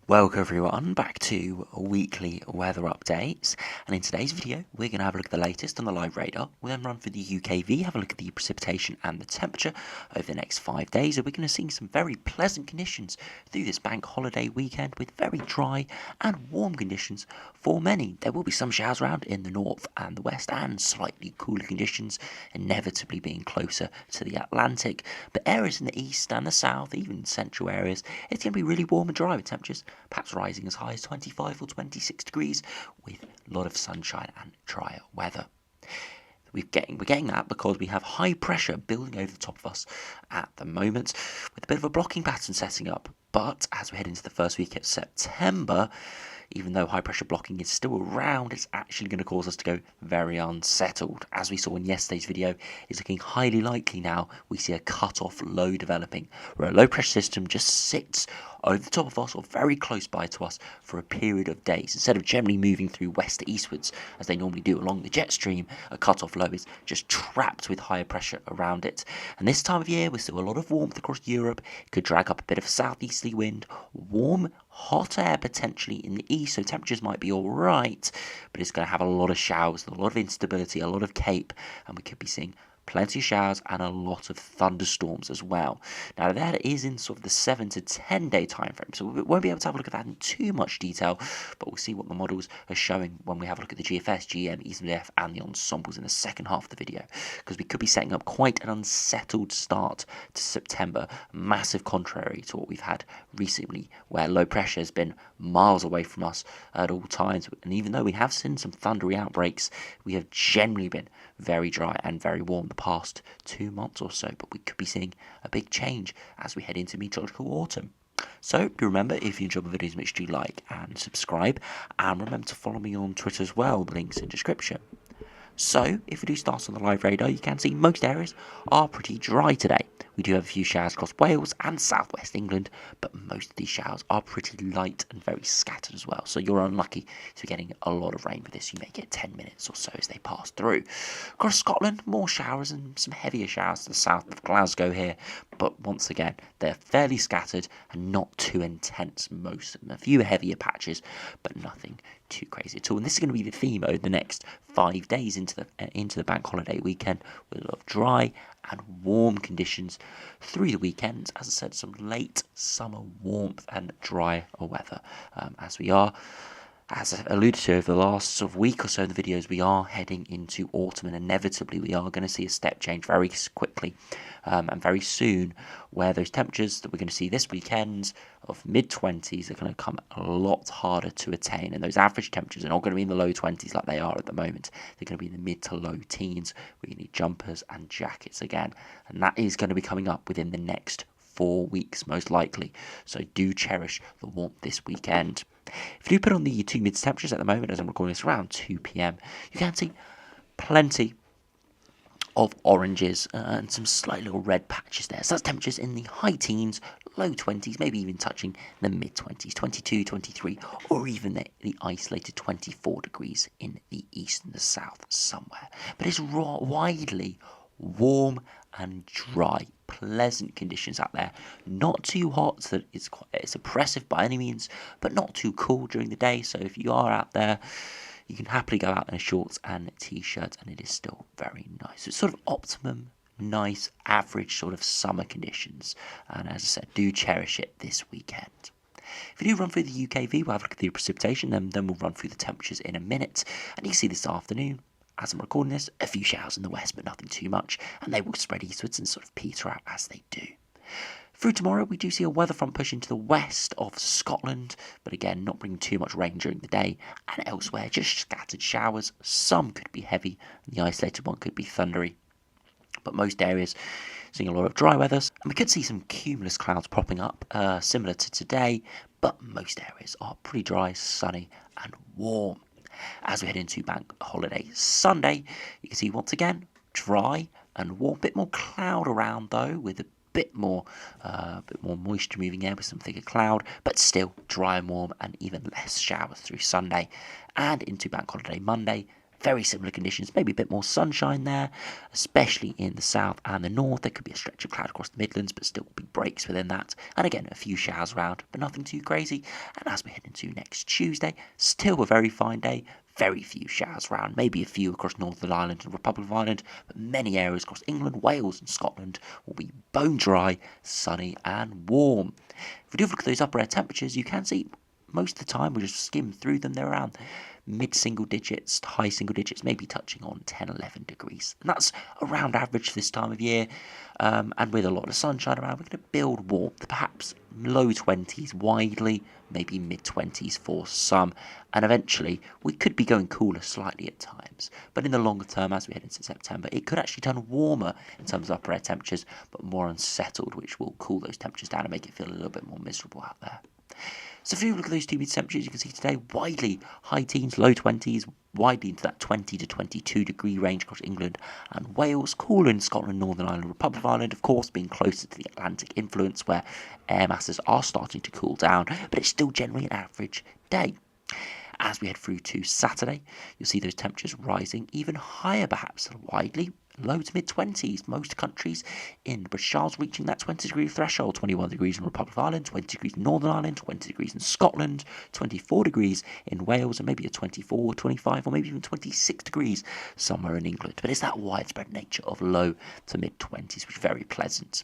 Welcome everyone back to weekly weather updates, and in today's video we're going to have a look at the latest on the live radar. We'll then run through the UKV, have a look at the precipitation and the temperature over the next 5 days, and we're going to see some very pleasant conditions through this bank holiday weekend with very dry and warm conditions for many. There will be some showers around in the north and the west and slightly cooler conditions, inevitably being closer to the Atlantic, but areas in the east and the south, even central areas, it's going to be really warm and dry with temperatures perhaps rising as high as 25 or 26 degrees with a lot of sunshine and drier weather. We're getting that because we have high pressure building over the top of us at the moment with a bit of a blocking pattern setting up. But as we head into the first week of September, even though high pressure blocking is still around, it's actually going to cause us to go very unsettled. As we saw in yesterday's video, it's looking highly likely now we see a cut-off low developing, where a low pressure system just sits over the top of us or very close by to us for a period of days. Instead of generally moving through west to eastwards, as they normally do along the jet stream, a cut-off low is just trapped with higher pressure around it. And this time of year, with still a lot of warmth across Europe, it could drag up a bit of a southeasterly wind, warm, hot air potentially in the east, so temperatures might be all right, but it's going to have a lot of showers, a lot of instability, a lot of cape, and we could be seeing plenty of showers and a lot of thunderstorms as well. Now that is in sort of the 7 to 10 day time frame, so we won't be able to have a look at that in too much detail, but we'll see what the models are showing when we have a look at the GFS, ECMWF and the ensembles in the second half of the video, because we could be setting up quite an unsettled start to September, massive contrary to what we've had recently, where low pressure has been miles away from us at all times, and even though we have seen some thundery outbreaks, we have generally been very dry and very warm the past 2 months or so, but we could be seeing a big change as we head into meteorological autumn. So do remember, if you enjoy the videos, make sure you like and subscribe, and remember to follow me on Twitter as well, the link's in the description. So, if we do start on the live radar, you can see most areas are pretty dry today. We do have a few showers across Wales and southwest England, but most of these showers are pretty light and very scattered as well. So you're unlucky to be getting a lot of rain with this. You may get 10 minutes or so as they pass through. Across Scotland, more showers and some heavier showers to the south of Glasgow here, but once again, they're fairly scattered and not too intense, most of them. A few heavier patches, but nothing too crazy at all. And this is going to be the theme over the next 5 days into the bank holiday weekend, with a lot of dry and warm conditions through the weekend. As I said, some late summer warmth and drier weather as we are. As I alluded to over the last sort of week or so in the videos, we are heading into autumn, and inevitably we are going to see a step change very quickly and very soon, where those temperatures that we're going to see this weekend of mid-20s are going to come a lot harder to attain, and those average temperatures are not going to be in the low 20s like they are at the moment. They're going to be in the mid to low teens. We're going to need jumpers and jackets again, and that is going to be coming up within the next 4 weeks most likely, so do cherish the warmth this weekend. If you put on the 2 mid temperatures at the moment, as I'm recording this around 2 p.m, you can see plenty of oranges and some slight little red patches there. So that's temperatures in the high teens, low 20s, maybe even touching the mid 20s, 22, 23, or even the isolated 24 degrees in the east and the south somewhere. But it's widely warm and dry, pleasant conditions out there. Not too hot, so it's oppressive by any means, but not too cool during the day. So if you are out there, you can happily go out in a shorts and t-shirt, and it is still very nice. It's sort of optimum, nice, average sort of summer conditions. And as I said, do cherish it this weekend. If we do run through the UKV, we'll have a look at the precipitation, then we'll run through the temperatures in a minute. And you can see this afternoon, as I'm recording this, a few showers in the west, but nothing too much, and they will spread eastwards and sort of peter out as they do. Through tomorrow, we do see a weather front push into the west of Scotland, but again, not bringing too much rain during the day, and elsewhere, just scattered showers. Some could be heavy, and the isolated one could be thundery, but most areas seeing a lot of dry weather, and we could see some cumulus clouds popping up, similar to today, but most areas are pretty dry, sunny, and warm. As we head into bank holiday Sunday, you can see once again dry and warm, bit more cloud around though, with a bit more moisture moving in with some thicker cloud, but still dry and warm, and even less showers through Sunday. And into bank holiday Monday, very similar conditions, maybe a bit more sunshine there, especially in the south and the north. There could be a stretch of cloud across the Midlands, but still big breaks within that. And again, a few showers around, but nothing too crazy. And as we head into next Tuesday, still a very fine day. Very few showers around, maybe a few across Northern Ireland and Republic of Ireland, but many areas across England, Wales and Scotland will be bone dry, sunny and warm. If we do look at those upper air temperatures, you can see most of the time we'll just skim through them. They're around mid-single digits, high single digits, maybe touching on 10, 11 degrees. And that's around average for this time of year. And with a lot of sunshine around, we're going to build warmth, perhaps low 20s widely, maybe mid-20s for some. And eventually, we could be going cooler slightly at times. But in the longer term, as we head into September, it could actually turn warmer in terms of upper air temperatures, but more unsettled, which will cool those temperatures down and make it feel a little bit more miserable out there. So if you look at those 2 meter temperatures, you can see today widely high teens, low 20s, widely into that 20 to 22 degree range across England and Wales, cooler in Scotland, Northern Ireland, Republic of Ireland, of course, being closer to the Atlantic influence where air masses are starting to cool down, but it's still generally an average day. As we head through to Saturday, you'll see those temperatures rising even higher, perhaps widely, low to mid-20s. Most countries in the British Isles reaching that 20-degree threshold. 21 degrees in the Republic of Ireland, 20 degrees in Northern Ireland, 20 degrees in Scotland, 24 degrees in Wales, and maybe a 24, 25, or maybe even 26 degrees somewhere in England. But it's that widespread nature of low to mid-20s, which is very pleasant.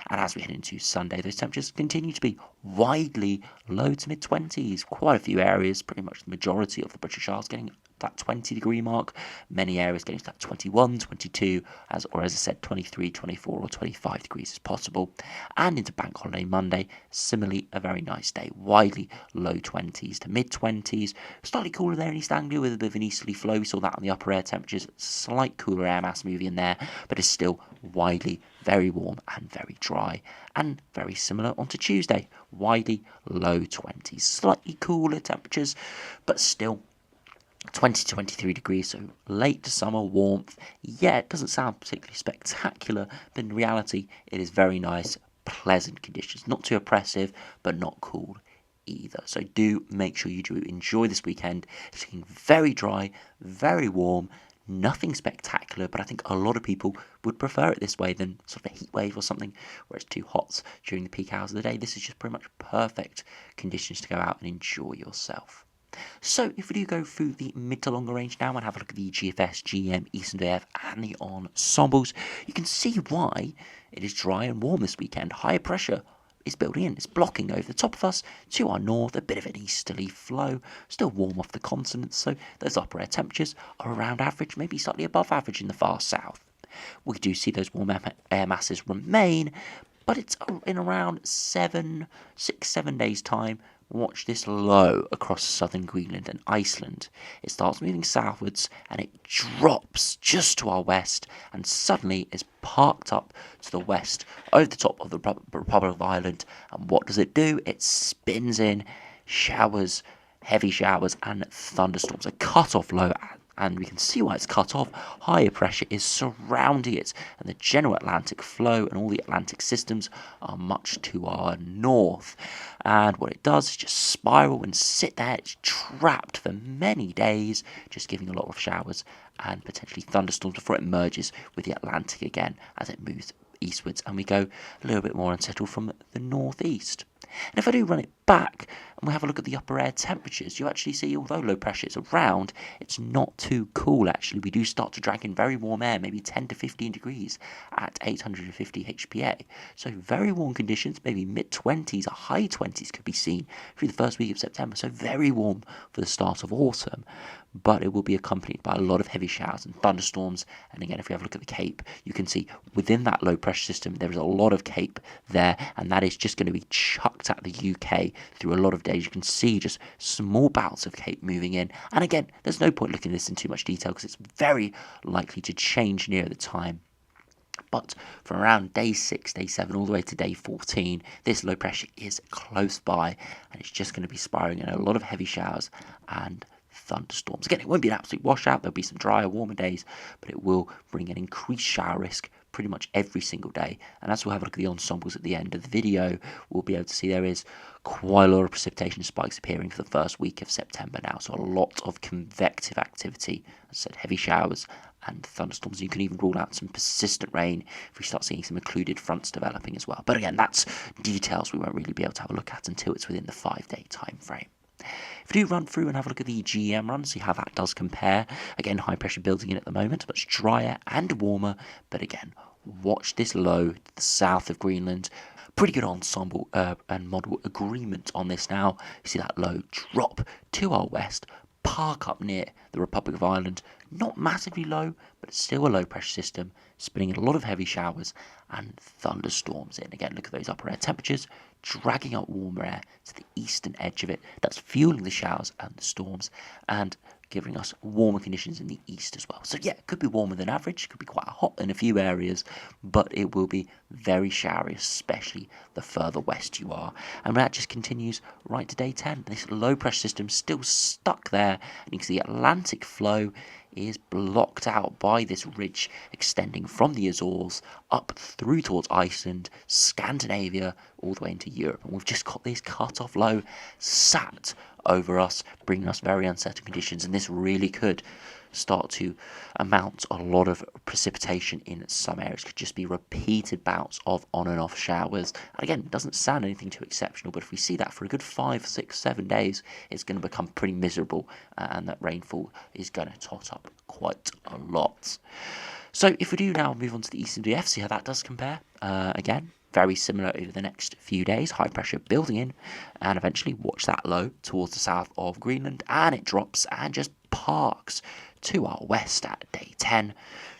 And as we head into Sunday, those temperatures continue to be widely low to mid-20s. Quite a few areas, pretty much the majority of the British Isles, getting that 20-degree mark. Many areas getting to that 21, 22, as I said, 23, 24 or 25 degrees is possible. And into Bank Holiday Monday, similarly a very nice day. Widely low 20s to mid-20s. Slightly cooler there in East Anglia with a bit of an easterly flow. We saw that on the upper air temperatures. Slight cooler air mass moving in there, but it's still widely very warm and very dry. And very similar onto Tuesday. Widely low 20s. Slightly cooler temperatures, but still 20 to 23 degrees, so late summer warmth. Yeah, it doesn't sound particularly spectacular, but in reality, it is very nice, pleasant conditions. Not too oppressive, but not cool either. So do make sure you do enjoy this weekend. It's looking very dry, very warm, nothing spectacular, but I think a lot of people would prefer it this way than sort of a heat wave or something where it's too hot during the peak hours of the day. This is just pretty much perfect conditions to go out and enjoy yourself. So if we do go through the mid to longer range now and have a look at the GFS, GM, ECMWF and the Ensembles, you can see why it is dry and warm this weekend. Higher pressure is building in, it's blocking over the top of us to our north, a bit of an easterly flow, still warm off the continent, so those upper air temperatures are around average, maybe slightly above average in the far south. We do see those warm air masses remain, but it's in around 6-7 days time. Watch this low across southern Greenland and Iceland. It starts moving southwards and it drops just to our west and suddenly is parked up to the west over the top of the Republic of Ireland. And what does it do? It spins in showers, heavy showers and thunderstorms. A cut-off low, and we can see why it's cut off. Higher pressure is surrounding it, and the general Atlantic flow and all the Atlantic systems are much to our north. And what it does is just spiral and sit there. It's trapped for many days, just giving a lot of showers and potentially thunderstorms before it merges with the Atlantic again as it moves eastwards, and we go a little bit more unsettled from the northeast. And if I do run it back and we have a look at the upper air temperatures, you actually see, although low pressure is around, it's not too cool actually. We do start to drag in very warm air, maybe 10 to 15 degrees at 850 HPA. So very warm conditions, maybe mid-20s or high 20s could be seen through the first week of September. So very warm for the start of autumn. But it will be accompanied by a lot of heavy showers and thunderstorms. And again, if we have a look at the Cape, you can see within that low pressure system, there is a lot of Cape there, and that is just going to be chucked at the UK through a lot of days. You can see just small bouts of Cape moving in. And again, there's no point looking at this in too much detail because it's very likely to change near the time. But from around day 6, day 7, all the way to day 14, this low pressure is close by, and it's just going to be spiraling in a lot of heavy showers and thunderstorms. Again, it won't be an absolute washout. There'll be some drier, warmer days, but it will bring an increased shower risk, pretty much every single day. And as we'll have a look at the ensembles at the end of the video, we'll be able to see there is quite a lot of precipitation spikes appearing for the first week of September now. So a lot of convective activity, as I said, heavy showers and thunderstorms. You can even rule out some persistent rain if we start seeing some occluded fronts developing as well. But again, that's details we won't really be able to have a look at until it's within the 5-day time frame. If we do run through and have a look at the GM run, see how that does compare. Again, high pressure building in at the moment, much drier and warmer. But again, watch this low to the south of Greenland. Pretty good ensemble and model agreement on this now. You see that low drop to our west, park up near the Republic of Ireland. Not massively low, but it's still a low pressure system, spinning in a lot of heavy showers and thunderstorms in. Again, look at those upper air temperatures, dragging up warmer air to the eastern edge of it. That's fueling the showers and the storms and giving us warmer conditions in the east as well. So yeah, it could be warmer than average, could be quite hot in a few areas, but it will be very showery, especially the further west you are. And that just continues right to day 10. This low pressure system still stuck there, and you can see the Atlantic flow is blocked out by this ridge extending from the Azores up through towards Iceland, Scandinavia, all the way into Europe. And we've just got this cut-off low sat over us, bringing us very uncertain conditions, and this really could start to amount a lot of precipitation in some areas. Could just be repeated bouts of on and off showers. And again, it doesn't sound anything too exceptional, but if we see that for a good 5, 6, 7 days, it's going to become pretty miserable, and that rainfall is going to tot up quite a lot. So if we do now move on to the ECMWF, see how that does compare. Again, very similar over the next few days, high pressure building in, and eventually watch that low towards the south of Greenland, and it drops and just parks to our west at day 10,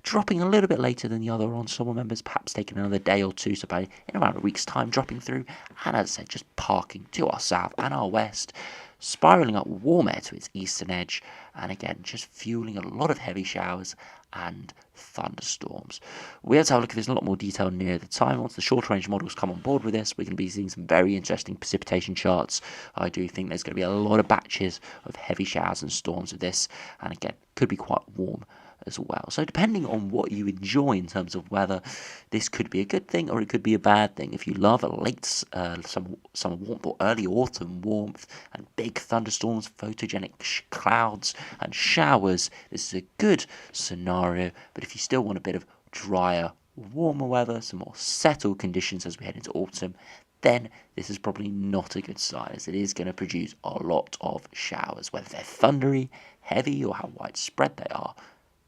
dropping a little bit later than the other ensemble members, perhaps taking another day or two, so by in around a week's time dropping through, and as I said, just parking to our south and our west, spiralling up warm air to its eastern edge, and again just fueling a lot of heavy showers and thunderstorms. We have to have a look at this in a lot more detail near the time. Once the short range models come on board with this, we're going to be seeing some very interesting precipitation charts. I do think there's going to be a lot of batches of heavy showers and storms with this, and again could be quite warm as well. So depending on what you enjoy in terms of weather, this could be a good thing or it could be a bad thing. If you love a late summer warmth or early autumn warmth and big thunderstorms, photogenic clouds and showers, this is a good scenario. But if you still want a bit of drier, warmer weather, some more settled conditions as we head into autumn, then this is probably not a good sign, as it is going to produce a lot of showers. Whether they're thundery, heavy, or how widespread they are,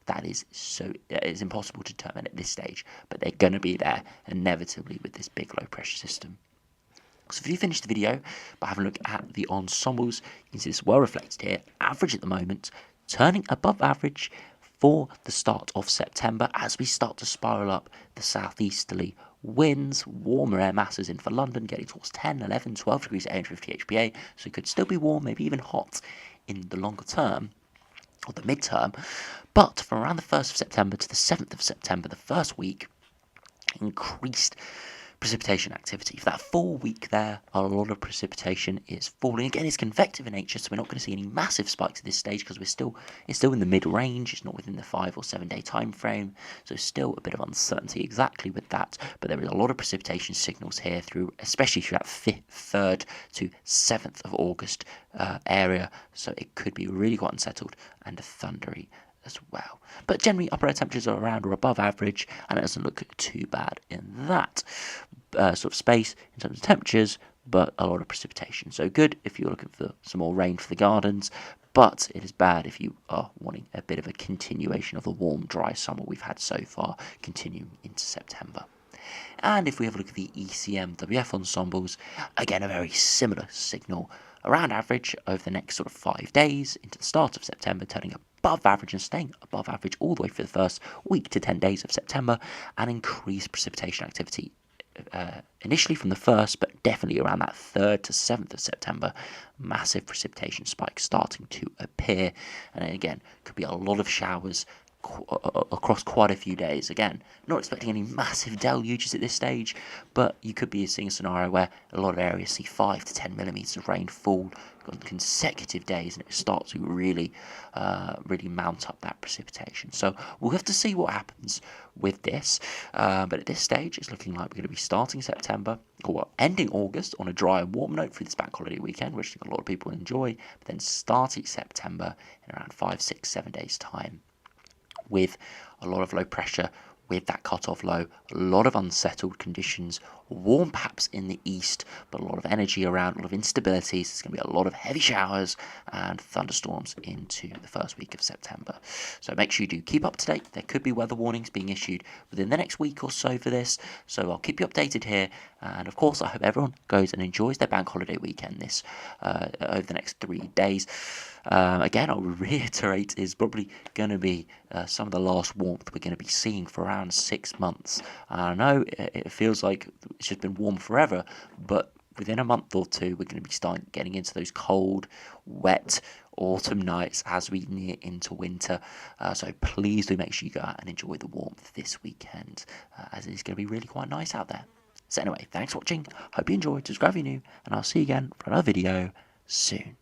that is it's impossible to determine at this stage, but they're going to be there inevitably with this big low pressure system. So if you finish the video by having a look at the ensembles, you can see this well reflected here. Average at the moment, turning above average for the start of September as we start to spiral up the southeasterly winds, warmer air masses in for London, getting towards 10, 11, 12 degrees at 850 HPA, so it could still be warm, maybe even hot in the longer term, or the mid-term, but from around the 1st of September to the 7th of September, the first week, increased precipitation activity. For that full week there, a lot of precipitation is falling. Again, it's convective in nature, so we're not going to see any massive spikes at this stage because it's still in the mid-range. It's not within the 5 or 7 day time frame, so still a bit of uncertainty exactly with that. But there is a lot of precipitation signals here through, especially through that 3rd to 7th of August area, so it could be really quite unsettled and thundery as well. But generally, upper air temperatures are around or above average, and it doesn't look too bad in that sort of space in terms of temperatures, but a lot of precipitation. So good if you're looking for some more rain for the gardens, but it is bad if you are wanting a bit of a continuation of the warm, dry summer we've had so far, continuing into September. And if we have a look at the ECMWF ensembles, again, a very similar signal, around average over the next sort of 5 days into the start of September, turning above average and staying above average all the way for the first week to 10 days of September, and increased precipitation activity initially from the 1st, but definitely around that 3rd to 7th of September, massive precipitation spikes starting to appear, and again, could be a lot of showers across quite a few days. Again, not expecting any massive deluges at this stage, but you could be seeing a scenario where a lot of areas see 5 to 10 millimeters of rain fall on consecutive days, and it starts to really mount up that precipitation. So we'll have to see what happens with this, but at this stage it's looking like we're going to be starting September, or ending August on a dry and warm note for this bank holiday weekend, which I think a lot of people enjoy, but then starting September in around 5, 6, 7 days time, with a lot of low pressure, with that cut-off low, a lot of unsettled conditions, warm perhaps in the east, but a lot of energy around, a lot of instabilities. There's going to be a lot of heavy showers and thunderstorms into the first week of September. So make sure you do keep up to date. There could be weather warnings being issued within the next week or so for this, so I'll keep you updated here. And of course, I hope everyone goes and enjoys their bank holiday weekend this over the next 3 days. Again, I'll reiterate, is probably going to be some of the last warmth we're going to be seeing for around 6 months. I know it feels like it's just been warm forever, but within a month or two, we're going to be starting getting into those cold, wet autumn nights as we near into winter. So please do make sure you go out and enjoy the warmth this weekend, as it's going to be really quite nice out there. So anyway, thanks for watching. Hope you enjoyed. Subscribe if you're new, and I'll see you again for another video soon.